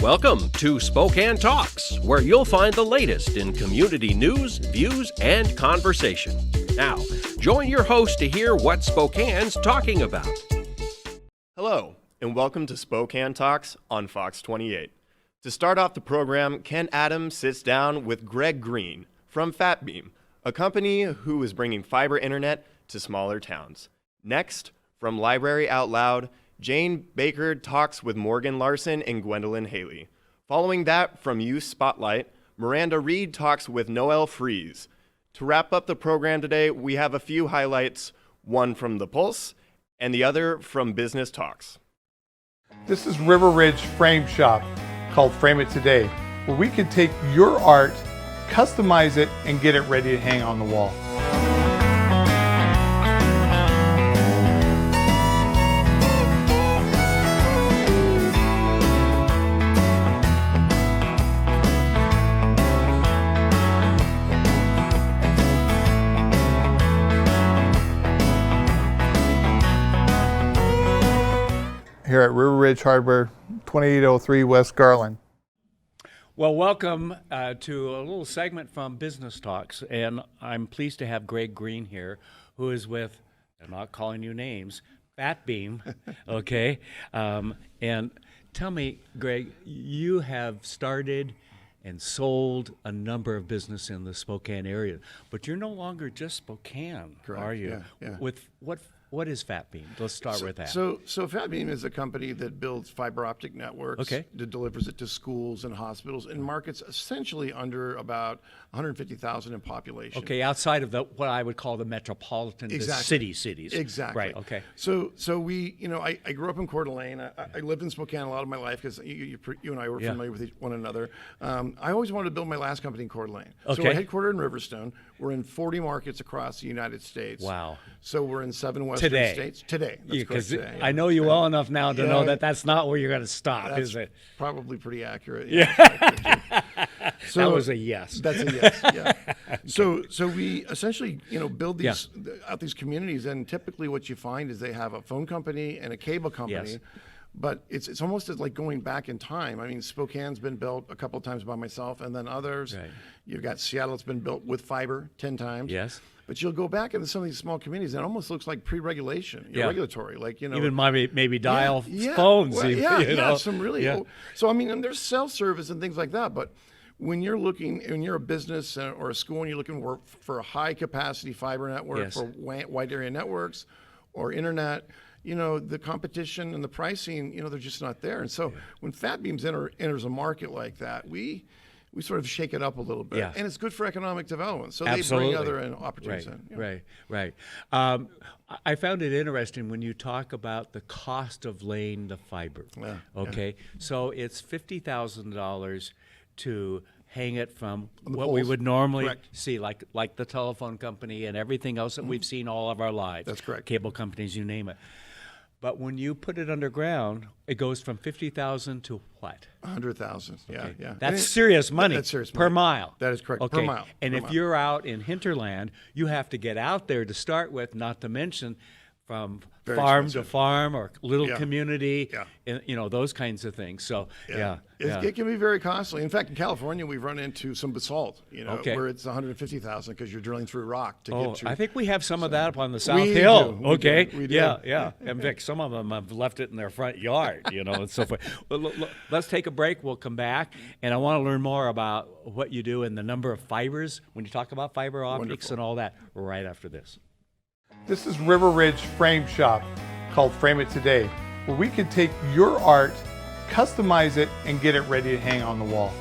Welcome to Spokane Talks, where you'll find the latest in community news, views, and conversation. Now, join your host to hear what Spokane's talking about. Hello, and welcome to Spokane Talks on Fox 28. To start off the program, Ken Adams sits down with Greg Green from Fatbeam, a company who is bringing fiber internet to smaller towns. Next, from Library Out Loud, Jane Baker talks with Morgen, Larsen, and Gwendoyln Haley. Following that, from Youth Spotlight, Miranda Reed talks with Noelle Fries. To wrap up the program today, we have a few highlights, one from The Pulse and the other from Business Talks. This is River Ridge Frame Shop, called Frame It Today, where we can take your art, customize it, and get it ready to hang on the wall. Here at River Ridge Hardware, 2803 West Garland. Well, welcome to a little segment from Business Talks, and I'm pleased to have Greg Green here, who is with, I'm not calling you names, Fatbeam, okay? And tell me, Greg, you have started and sold a number of business in the Spokane area, but you're no longer just Spokane, Correct. are you? Yeah. With what is Fatbeam? Let's start with that. So Fatbeam is a company that builds fiber optic networks, Okay. that delivers it to schools and hospitals in markets essentially under about 150,000 in population. Okay, outside of what I would call the metropolitan, Exactly. the cities. Exactly. Right, okay. So we, I grew up in Coeur d'Alene. I lived in Spokane a lot of my life because you and I were Yeah. familiar with one another. I always wanted to build my last company in Coeur d'Alene. So Okay. we're headquartered in Riverstone. We're in 40 markets across the United States. Wow. So we're in 7 western Today. states. Today. That's correct, Because today, yeah. I know you well enough now to Yeah. know that that's not where you're going to stop, That's is it? probably pretty accurate. That was a yes. That's a yes. Yeah. So we essentially, build these out these communities, and typically what you find is they have a phone company and a cable company. Yes. But it's almost like going back in time. I mean, Spokane's been built a couple of times by myself, and then others. Right. You've got Seattle that's been built with fiber 10 times. Yes. But you'll go back into some of these small communities, and it almost looks like pre-regulation, Yeah. regulatory, Even maybe dial yeah, phones. well, even, yeah, some really. Yeah. So I mean, and there's self-service and things like that. But when you're a business or a school and you're looking for a high-capacity fiber network Yes. for wide area networks or internet, the competition and the pricing, they're just not there. And so when Fatbeams enters a market like that, we sort of shake it up a little bit, Yeah. and it's good for economic development. So Absolutely. they bring other opportunities in. Right. I found it interesting when you talk about the cost of laying the fiber. Yeah, Okay, so it's $50,000 to hang it from the what we poles. would normally Correct. see, like the telephone company and everything else that we've seen all of our lives. That's correct. Cable companies, you name it. But when you put it underground, it goes from 50,000 to what? 100,000. Yeah, yeah. That's And serious money. That's serious per money. mile. That is correct. Okay. Per mile. And Per if mile. you're out in hinterland, you have to get out there to start with, not to mention from Very farm expensive. to farm or little Yeah. community, Yeah. and, those kinds of things. So, yeah. It can be very costly. In fact, in California, we've run into some basalt, Okay. where it's 150,000 because you're drilling through rock to Oh, get to. I think we have some of that up on the South We Hill. do. We Okay. do. We do. Yeah. And Vic, some of them have left it in their front yard, and so forth. Well, let's take a break. We'll come back, and I want to learn more about what you do and the number of fibers when you talk about fiber optics Wonderful. and all that right after this. This is River Ridge Frame Shop, called Frame It Today, where we can take your art, customize it, and get it ready to hang on the wall.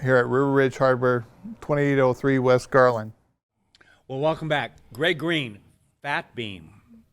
Here at River Ridge Hardware, 2803 West Garland. Well, welcome back. Greg Green, Fatbeam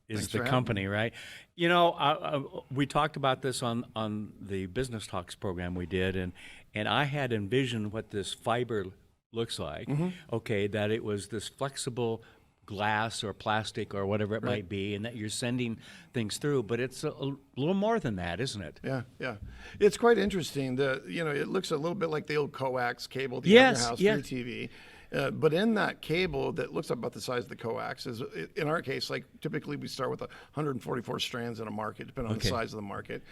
is Thanks the for having company, right? We talked about this on the Business Talks program we did, and I had envisioned what this fiber looks like. Okay, that it was this flexible glass or plastic or whatever it might be, and that you're sending things through. But it's a little more than that, isn't it? Yeah, yeah. It's quite interesting. It looks a little bit like the old coax cable that you have in your house for your TV. But in that cable that looks about the size of the coax is, in our case, like typically we start with 144 strands in a market, depending on the size of the market.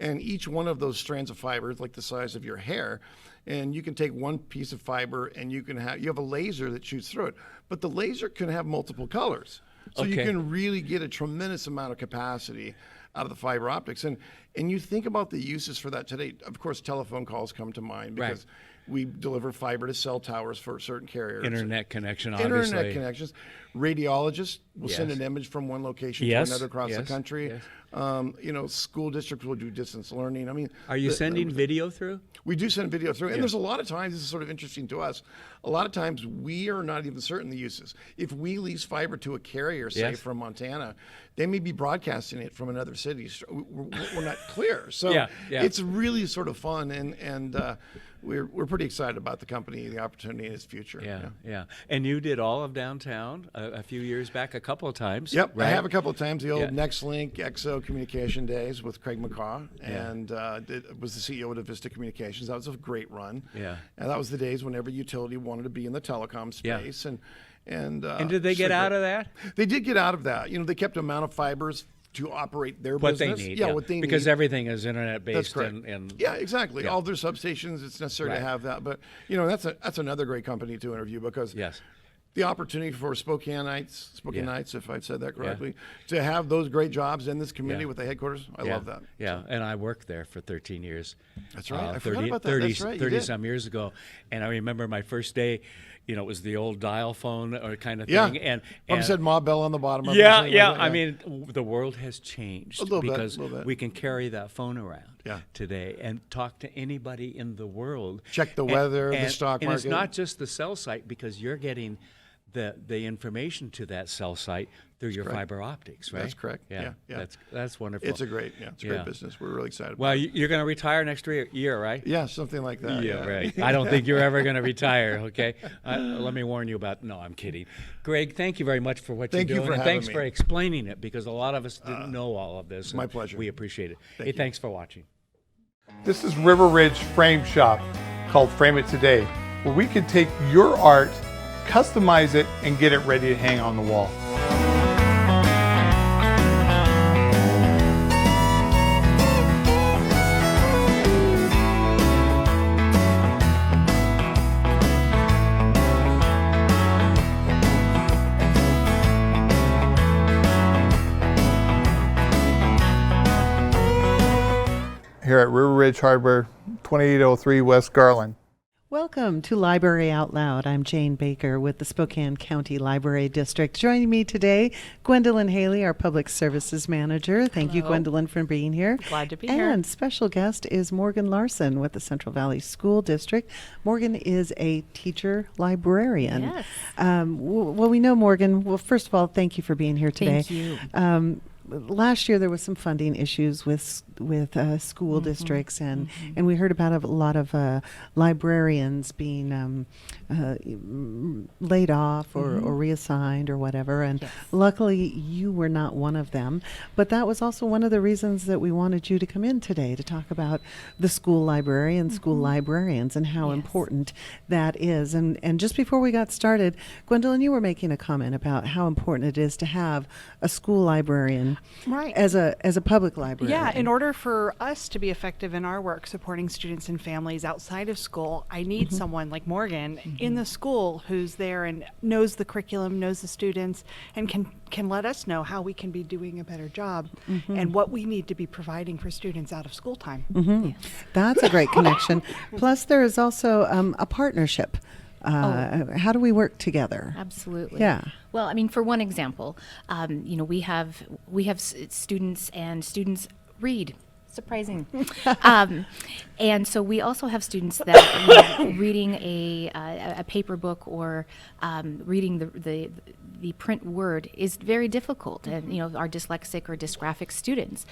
And each one of those strands of fiber is like the size of your hair. And you can take one piece of fiber and you have a laser that shoots through it. But the laser can have multiple colors. So you can really get a tremendous amount of capacity out of the fiber optics. And you think about the uses for that today. Of course, telephone calls come to mind because we deliver fiber to cell towers for certain carriers. Internet connection, obviously. Internet connections. Radiologists will send an image from one location to another across the country. School districts will do distance learning. I mean, are you sending video through? We do send video through, and there's a lot of times, this is sort of interesting to us, a lot of times we are not even certain the uses. If we lease fiber to a carrier, say from Montana, they may be broadcasting it from another city. We're not clear. So it's really sort of fun, and we're pretty excited about the company, the opportunity, and its future. Yeah. And you did all of downtown a few years back, a couple of times. Yep, right? I have a couple of times. The old NextLink EXO Communication Days with Craig McCaw, and was the CEO of Vista Communications. That was a great run. Yeah, and that was the days when every utility wanted to be in the telecom space. And did they get out of that? They did get out of that. They kept the amount of fibers to operate their business. What they need, what they need. Because everything is internet based. That's correct. Yeah, exactly. All their substations, it's necessary to have that. But that's another great company to interview because the opportunity for Spokane-ites, if I've said that correctly, to have those great jobs in this community with the headquarters, I love that. Yeah, and I worked there for 13 years. That's right. I forgot about that. 30, that's right. 30 some years ago. And I remember my first day, it was the old dial phone or kind of thing. And said Ma Bell on the bottom of it. I mean, the world has changed because we can carry that phone around today and talk to anybody in the world. Check the weather, the stock market. And it's not just the cell site because you're getting the information to that cell site through your fiber optics, right? That's correct. Yeah. That's wonderful. It's a great business. We're really excited about Well, you're going to retire next year, right? Yeah, something like that. Yeah, right. I don't think you're ever going to retire, okay? Let me warn you about, no, I'm kidding. Greg, thank you very much for what you're doing. Thank you for having me. me. For explaining it because a lot of us didn't know all of this. My pleasure. We appreciate it. Thank you. Thanks for watching. This is River Ridge Frame Shop, called Frame It Today, where we can take your art, customize it, and get it ready to hang on the wall. Here at River Ridge Hardware, 2803 West Garland. Welcome to Library Out Loud. I'm Jane Baker with the Spokane County Library District. Joining me today, Gwendoyln Haley, our Public Services Manager. Thank you, Gwendoyln, for being here. Glad to be here. And special guest is Morgen Larsen with the Central Valley School District. Morgen is a teacher librarian. Yes. Well, we know Morgen. Well, first of all, thank you for being here today. Thank you. Last year there was some funding issues with school districts, and we heard about a lot of librarians being laid off or reassigned or whatever. And luckily you were not one of them. But that was also one of the reasons that we wanted you to come in today to talk about the school library and school librarians and how important that is. And just before we got started, Gwendoyln, you were making a comment about how important it is to have a school librarian. Right. As a public library. Yeah, in order for us to be effective in our work supporting students and families outside of school, I need someone like Morgen in the school who's there and knows the curriculum, knows the students, and can let us know how we can be doing a better job and what we need to be providing for students out of school time. Yes. That's a great connection. Plus there is also a partnership. How do we work together? Absolutely. Yeah. Well, I mean, for one example, we have students, and students read. Surprising. And so we also have students that reading a paper book or reading the print word is very difficult, and our dyslexic or dysgraphic students.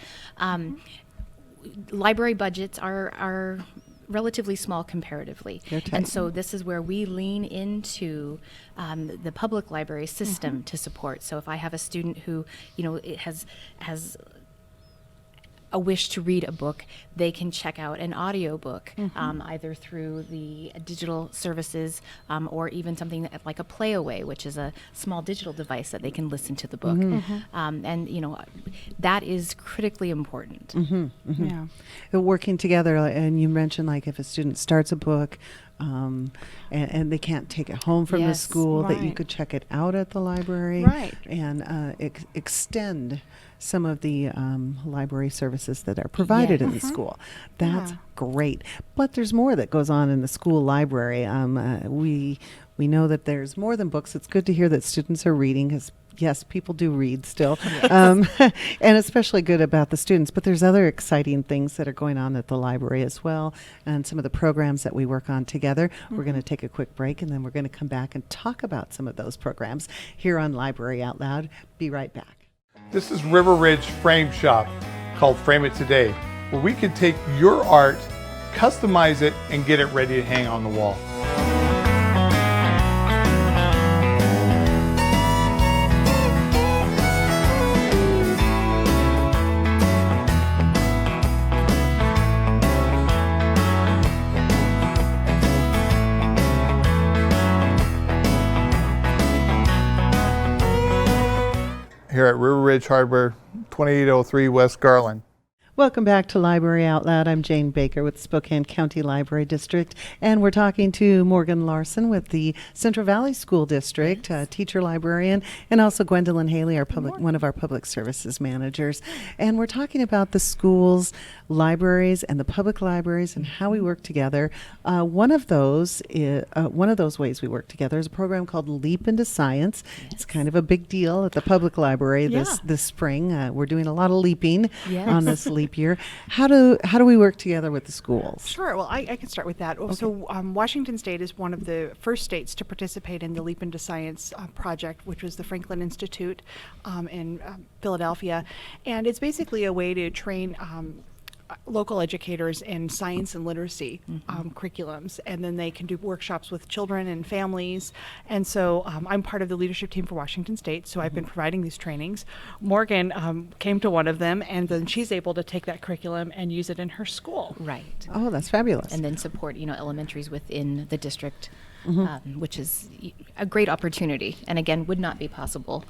Library budgets are relatively small comparatively. And so this is where we lean into the public library system to support. So if I have a student who, it has a wish to read a book, they can check out an audiobook, either through the digital services or even something like a Playaway, which is a small digital device that they can listen to the book. And, that is critically important. Yeah. Working together, and you mentioned like if a student starts a book, and they can't take it home from the school, that you could check it out at the library and extend some of the library services that are provided in the school. That's great. But there's more that goes on in the school library. We know that there's more than books. It's good to hear that students are reading, because yes, people do read still, and especially good about the students. But there's other exciting things that are going on at the library as well, and some of the programs that we work on together. We're going to take a quick break, and then we're going to come back and talk about some of those programs here on Library Out Loud. Be right back. This is River Ridge Frame Shop, called Frame It Today, where we can take your art, customize it, and get it ready to hang on the wall. Here at River Ridge Hardware, 2803 West Garland. Welcome back to Library Out Loud. I'm Jane Baker with Spokane County Library District, and we're talking to Morgan Larsen with the Central Valley School District, teacher librarian, and also Gwendoyln Haley, one of our public services managers. And we're talking about the schools, libraries, and the public libraries, and how we work together. One of those ways we work together is a program called Leap into Science. It's kind of a big deal at the public library this spring. We're doing a lot of leaping on this leap year. How do we work together with the schools? Sure. Well, I can start with that. Okay. So Washington State is one of the first states to participate in the Leap into Science project, which was the Franklin Institute in Philadelphia. And it's basically a way to train local educators in science and literacy curriculums, and then they can do workshops with children and families. And so I'm part of the leadership team for Washington State, so I've been providing these trainings. Morgan came to one of them, and then she's able to take that curriculum and use it in her school. Right. Oh, that's fabulous. And then support, elementaries within the district, which is a great opportunity, and again, would not be possible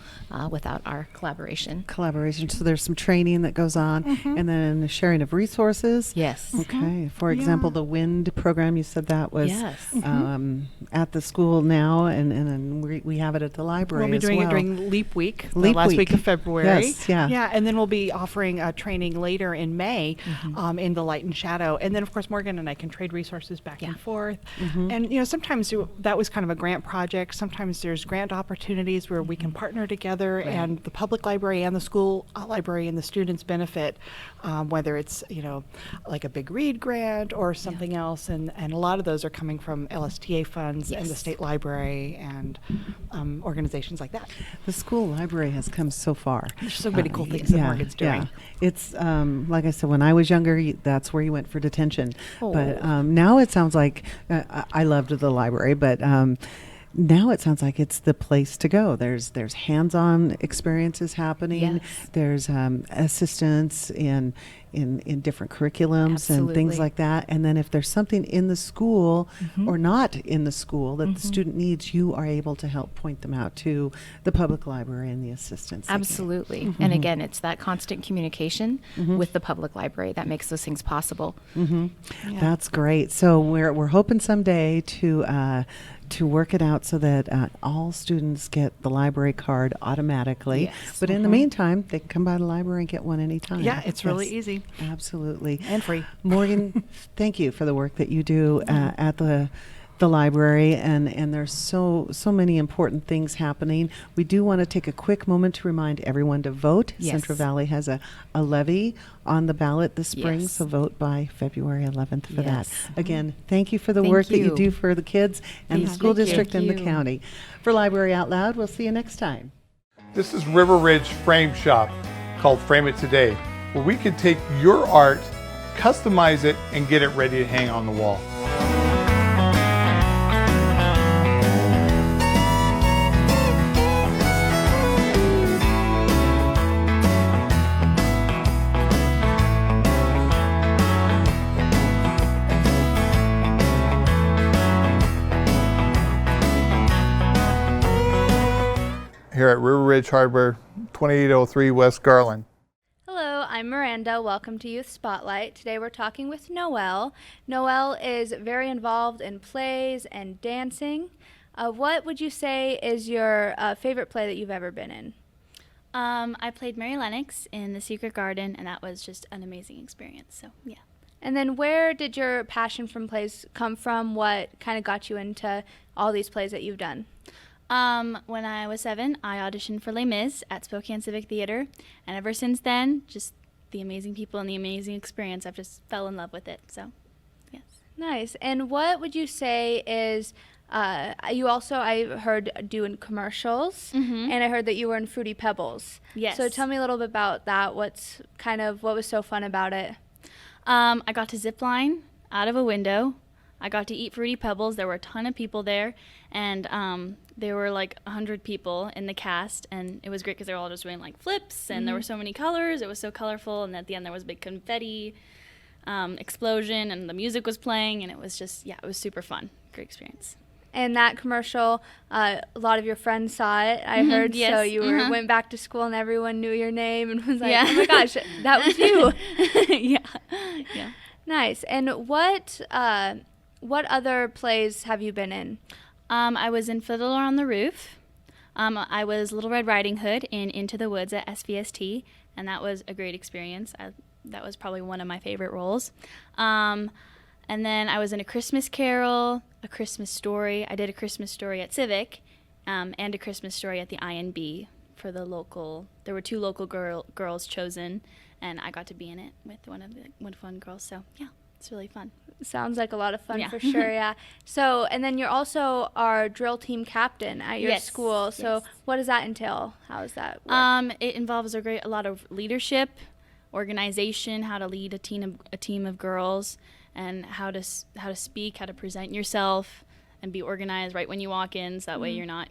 without our collaboration. So there's some training that goes on, and then the sharing of resources. Yes. Okay. For example, the WIND program, you said that was at the school now, and we have it at the library We'll be doing it during Leap Week, the last week of February. Yes, yeah. Yeah, and then we'll be offering a training later in May in the Light and Shadow. And then, of course, Morgan and I can trade resources back and forth. And, sometimes that was kind of a grant project. Sometimes there's grant opportunities where we can partner together, and the public library and the school library and the students benefit, whether it's, like a big read grant or something else. And a lot of those are coming from LSTA funds and the state library and organizations like that. The school library has come so far. There's so many cool things that Morgan's doing. Yeah. It's, like I said, when I was younger, that's where you went for detention. But now it sounds like, I loved the library, but now it sounds like it's the place to go. There's hands-on experiences happening. There's assistance in different curriculums and things like that. And then if there's something in the school or not in the school that the student needs, you are able to help point them out to the public library and the assistants. Absolutely. And again, it's that constant communication with the public library that makes those things possible. That's great. So we're hoping someday to work it out so that all students get the library card automatically. But in the meantime, they can come by the library and get one anytime. Yeah, it's really easy. Absolutely. And free. Morgan, thank you for the work that you do at the library, and there's so many important things happening. We do want to take a quick moment to remind everyone to vote. Central Valley has a levy on the ballot this spring, so vote by February 11th for that. Again, thank you for the work that you do for the kids and the school district and the county. For Library Out Loud, we'll see you next time. This is River Ridge Frame Shop, called Frame It Today, where we can take your art, customize it, and get it ready to hang on the wall. Here at River Ridge Hardware, 2803 West Garland. Hello, I'm Miranda. Welcome to Youth Spotlight. Today we're talking with Noelle. Noelle is very involved in plays and dancing. What would you say is your favorite play that you've ever been in? I played Mary Lennox in The Secret Garden, and that was just an amazing experience. So, yeah. And then where did your passion from plays come from? What kind of got you into all these plays that you've done? When I was 7, I auditioned for Les Mis at Spokane Civic Theater, and ever since then, just the amazing people and the amazing experience, I've just fell in love with it. So, yes. Nice. And what would you say is, you also, I heard, doing commercials, and I heard that you were in Fruity Pebbles. Yes. So tell me a little bit about that. What was so fun about it? I got to zip line out of a window. I got to eat Fruity Pebbles. There were a ton of people there, and there were like 100 people in the cast, and it was great because they were all just doing like flips, and there were so many colors. It was so colorful, and at the end there was a big confetti explosion, and the music was playing, and it was just, it was super fun. Great experience. And that commercial, a lot of your friends saw it, I heard. Yes. So you went back to school and everyone knew your name and was like, oh my gosh, that was you. Yeah. Nice. And what other plays have you been in? I was in Fiddler on the Roof. I was Little Red Riding Hood in Into the Woods at SVST, and that was a great experience. That was probably one of my favorite roles. And then I was in A Christmas Carol, A Christmas Story. I did A Christmas Story at Civic, and A Christmas Story at the INB for the local. There were 2 local girls chosen, and I got to be in it with one fun girls. So yeah, it's really fun. Sounds like a lot of fun for sure, yeah. So, and then you're also our drill team captain at your school. So what does that entail? How does that work? It involves a lot of leadership, organization, how to lead a team of girls, and how to speak, how to present yourself, and be organized right when you walk in, so that way you're not,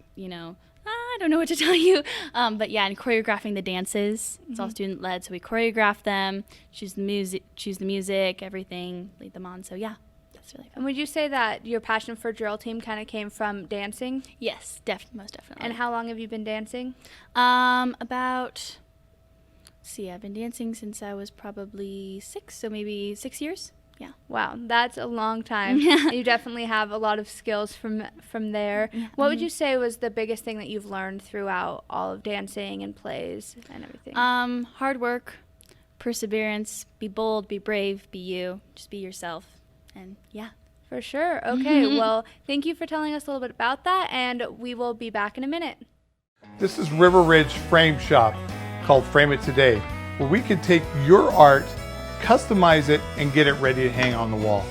I don't know what to tell you. But yeah, and choreographing the dances. It's all student led, so we choreograph them, choose the music, everything, lead them on. So yeah, that's really fun. And would you say that your passion for drill team kind of came from dancing? Yes, most definitely. And how long have you been dancing? I've been dancing since I was probably 6, so maybe 6 years. Yeah. Wow, that's a long time. You definitely have a lot of skills from there. Yeah. What would you say was the biggest thing that you've learned throughout all of dancing and plays and everything? Hard work, perseverance, be bold, be brave, be you, just be yourself, and yeah. For sure. Okay, well, thank you for telling us a little bit about that, and we will be back in a minute. This is River Ridge Frame Shop, called Frame It Today, where we can take your art, customize it, and get it ready to hang on the wall.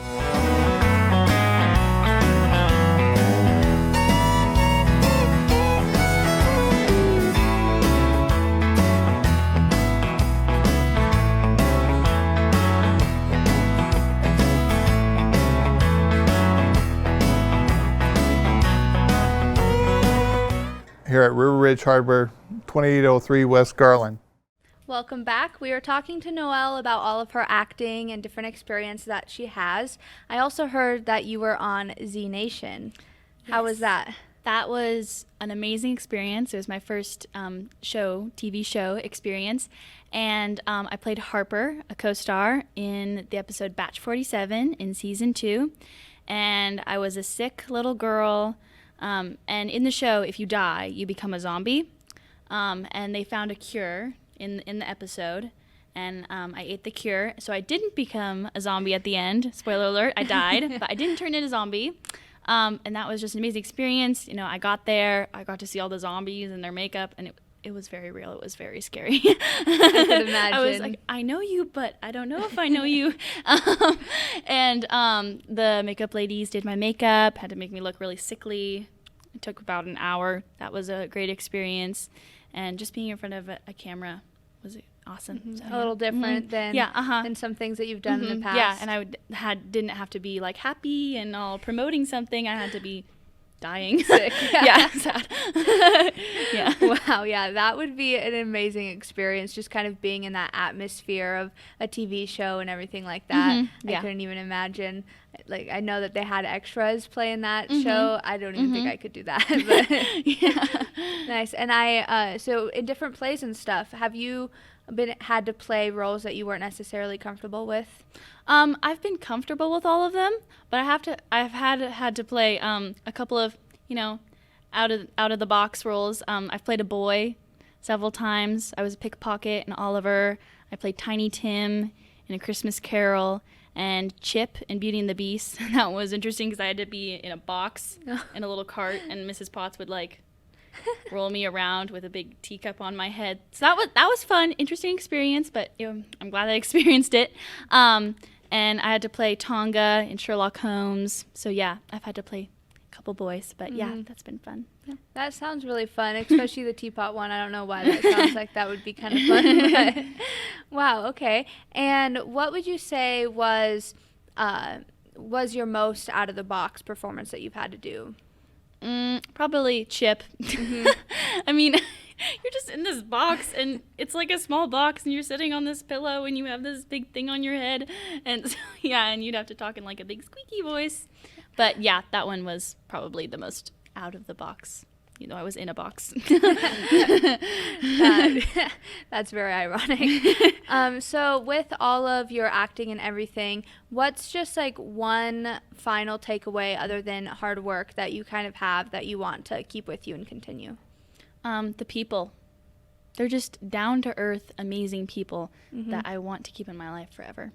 Here at River Ridge Hardware, 2803 West Garland. Welcome back. We are talking to Noelle about all of her acting and different experiences that she has. I also heard that you were on Z Nation. How was that? That was an amazing experience. It was my first TV show experience. And I played Harper, a co-star, in the episode Batch 47 in season 2. And I was a sick little girl. And in the show, if you die, you become a zombie. And they found a cure in the episode, and I ate the cure, so I didn't become a zombie at the end. Spoiler alert, I died, but I didn't turn into a zombie. And that was just an amazing experience. I got there, I got to see all the zombies and their makeup, and it was very real. It was very scary. I could imagine. I was like, I know you, but I don't know if I know you. And the makeup ladies did my makeup, had to make me look really sickly. It took about an hour. That was a great experience. And just being in front of a camera was awesome. So, A little different than than some things that you've done in the past. Yeah, and didn't have to be like happy and all promoting something. I had to be dying. Sick. Yeah, sad. Yeah. Wow, yeah, that would be an amazing experience, just kind of being in that atmosphere of a TV show and everything like that. I couldn't even imagine. Like, I know that they had extras play in that show. I don't even think I could do that. But nice. And so in different plays and stuff, have you had to play roles that you weren't necessarily comfortable with? I've been comfortable with all of them, but I've had to play a couple of, out of the box roles. I've played a boy several times. I was a pickpocket in Oliver. I played Tiny Tim in A Christmas Carol, and Chip in Beauty and the Beast. That was interesting because I had to be in a box in a little cart, and Mrs. Potts would roll me around with a big teacup on my head. So that was fun, interesting experience, but I'm glad I experienced it. And I had to play Tonga in Sherlock Holmes. So yeah, I've had to play a couple boys, but yeah, that's been fun. Yeah. That sounds really fun, especially the teapot one. I don't know why that sounds like that would be kind of fun. But, wow, okay. And what would you say was your most out of the box performance that you've had to do? Probably Chip. I mean, you're just in this box, and it's like a small box, and you're sitting on this pillow, and you have this big thing on your head, and so, and you'd have to talk in like a big squeaky voice. But yeah, that one was probably the most out of the box. I was in a box. That's very ironic. So with all of your acting and everything, what's just like one final takeaway other than hard work that you kind of have that you want to keep with you and continue? The people. They're just down-to-earth, amazing people that I want to keep in my life forever.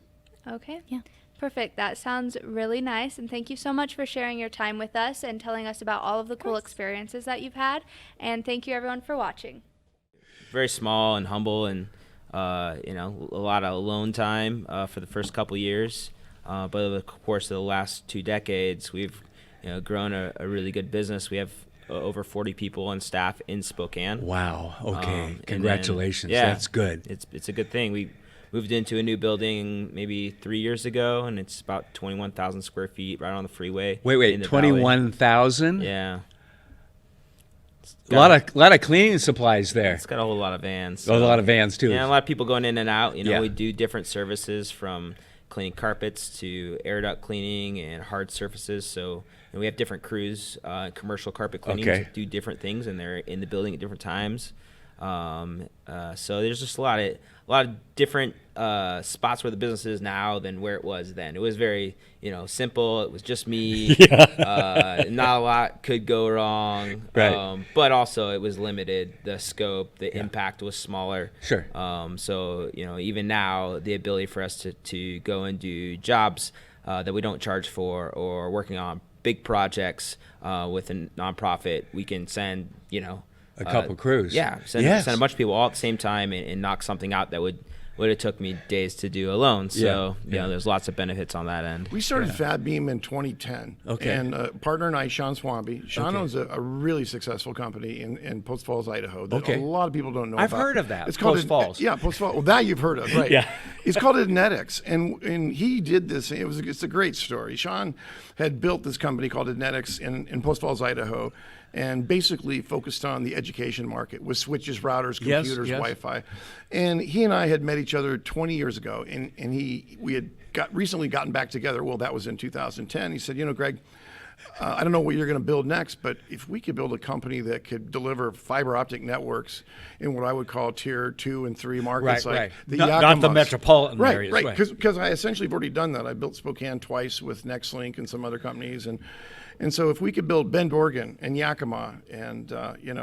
Okay. Yeah. Perfect. That sounds really nice. And thank you so much for sharing your time with us and telling us about all of the cool experiences that you've had. And thank you, everyone, for watching. Very small and humble, and a lot of alone time for the first couple years. But over the course of the last 2 decades, we've grown a really good business. We have over 40 people on staff in Spokane. Wow. Okay. Congratulations. Then, That's good. It's a good thing. We moved into a new building maybe 3 years ago, and it's about 21,000 square feet right on the freeway. Wait, 21,000? Yeah. A lot of cleaning supplies there. It's got a whole lot of vans. A lot of vans too. Yeah, a lot of people going in and out. We do different services from cleaning carpets to air duct cleaning and hard surfaces. So we have different crews, commercial carpet cleaning, that do different things, and they're in the building at different times. So there's just a lot of different spots where the business is now than where it was then. It was very, simple. It was just me. Not a lot could go wrong. Right. But also it was limited. The scope, the impact was smaller. Sure. So, even now, the ability for us to go and do jobs that we don't charge for, or working on big projects with a nonprofit, we can send, a couple crews. Yeah, send a bunch of people all at the same time and knock something out that would have took me days to do alone. So, there's lots of benefits on that end. We started Fatbeam in 2010. Okay. And partner and I, Sean Swampy. Sean owns a really successful company in Post Falls, Idaho that a lot of people don't know I've about. heard of that. It's called Post Falls. Yeah, Post Falls. Well, that you've heard of, right? Yeah. It's called Adnetics, and he did this. It's a great story. Sean had built this company called Adnetics in Post Falls, Idaho, and basically focused on the education market with switches, routers, computers, Wi-Fi. And he and I had met each other 20 years ago, and we had recently gotten back together. Well, that was in 2010. He said, Greg, I don't know what you're going to build next, but if we could build a company that could deliver fiber optic networks in what I would call tier 2 and 3 markets, right. the Not the Yakimas. metropolitan areas. Right, because I essentially have already done that. I built Spokane twice with NextLink and some other companies, and so if we could build Bend, Oregon, and Yakima, and Was other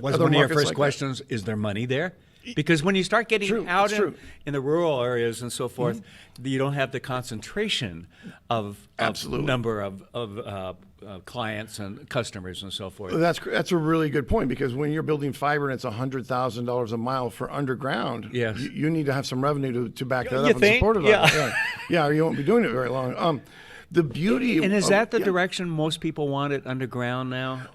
one of your markets first like questions, is there money there? Because when you start getting out in the rural areas and so forth, you don't have the concentration of number of clients and customers and so forth. That's a really good point, because when you're building fiber and it's $100,000 a mile for underground, you need to have some revenue to back that up and support it. Or you won't be doing it very long. The beauty and is that the direction most people want it underground now?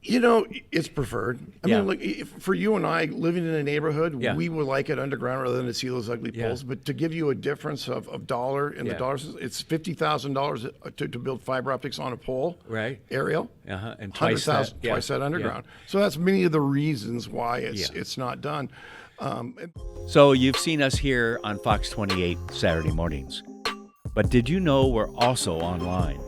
You know, it's preferred. I Yeah. mean, like for you and I living in a neighborhood, Yeah. we would like it underground rather than to see those ugly Yeah. poles. But to give you a difference of dollar in the Yeah. dollars, it's $50,000 to build fiber optics on a pole, Right. aerial. And twice that. 100,000 Yeah. twice that Yeah. underground. So that's many of the reasons why Yeah. it's not done. So you've seen us here on Fox 28 Saturday mornings. But did you know we're also online?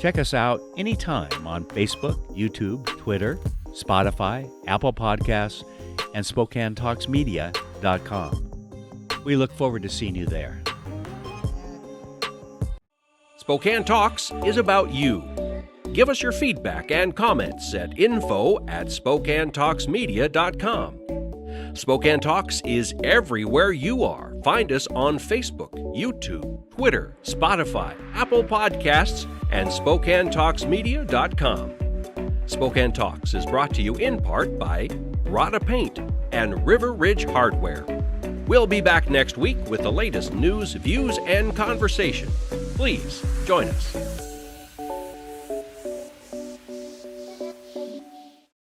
Check us out anytime on Facebook, YouTube, Twitter, Spotify, Apple Podcasts, and SpokaneTalksMedia.com. We look forward to seeing you there. Spokane Talks is about you. Give us your feedback and comments at info@SpokaneTalksMedia.com. Spokane Talks is everywhere you are. Find us on Facebook, YouTube, Twitter, Spotify, Apple Podcasts, and SpokaneTalksMedia.com. Spokane Talks is brought to you in part by Rada Paint and River Ridge Hardware. We'll be back next week with the latest news, views, and conversation. Please join us.